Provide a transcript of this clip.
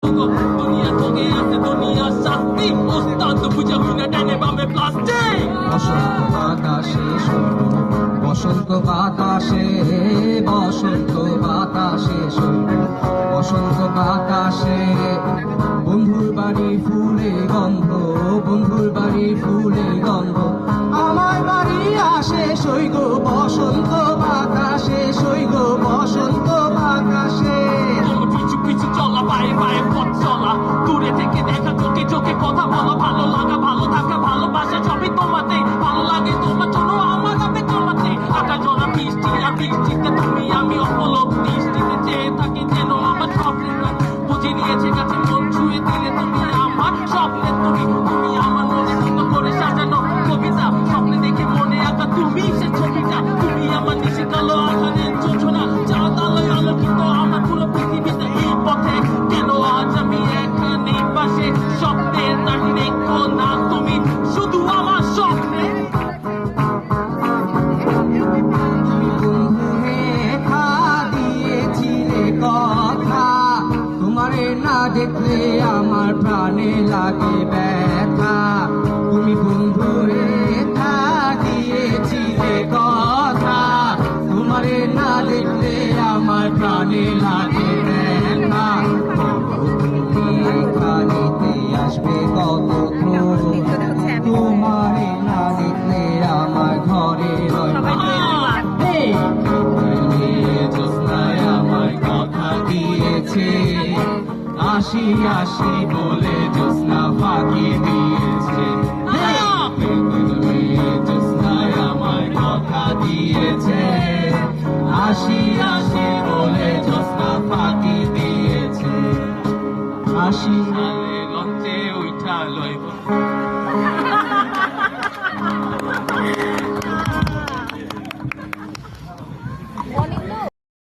দুনিয়া তোকে আছে দুনিয়া শাস্তি ওস্তাদ বুঝা হইনা ডানে বামে প্লাস্টিক বসন্ত বাতাসে শৈব বসন্ত বাতাসে বসন্ত বাতাসে শৈব বসন্ত বাতাসে বন্ধুর বাড়ি ফুলে গন্ধ বন্ধুর বাড়ি ফুলে গন্ধ আমার বাড়ি আসে সৈগ বসন্ত বাতাসে সৈগ বসন্ত বাতাসে পিছু পিছু চলা পায়ে পায়ে পথ চলা দূরে থেকে দেখা চোখে চোখে কথা বলা ভালো লাগা ভালো থাকা ভালোবাসা সবই তোমাতে ভালো লাগে তোমার জন্য আমার হবে তোমাতে আটা জোড়া বৃষ্টি আর বৃষ্টিতে তুমি আমি অপলক বৃষ্টিতে চেয়ে থাকি যেন আমার স্বপ্নের বুঝে নিয়েছে কাছে মন ছুঁয়ে দিলে তুমি আমার স্বপ্নের তুমি তুমি আমার মনে মতো করে সাজানো কবিতা স্বপ্নে দেখে মনে আঁকা তুমি সে ছবিটা তুমি আমার নিশে কালো আধারের যোজনা চাঁদ আলোয় আলোকিত আমার পুরো পৃথিবীতে এই পথে কেন আজ আমি এখানে পাশে স্বপ্নের দাঁড়িয়ে রেখো না তুমি শুধু আমার স্বপ্নে দেখলে আমার প্রাণে লাগে ব্যথা তুমি বন্ধু রেখা দিয়েছিলে কথা তোমারে না দেখলে আমার প্রাণে লাগে ব্যথা তুমি এখানেতে আসবে কতক্ষণ তোমারে না দেখলে আমার ঘরে জ্যোৎস্নায় আমার কথা দিয়েছে আসি আসি বলে জ্যোৎস্না ফাঁকি দিয়েছে জ্যোৎস্নায় আমার কথা দিয়েছে আসি আসি বলে জ্যোৎস্না ফাঁকি দিয়েছে আসি লঞ্চে উঠা লইব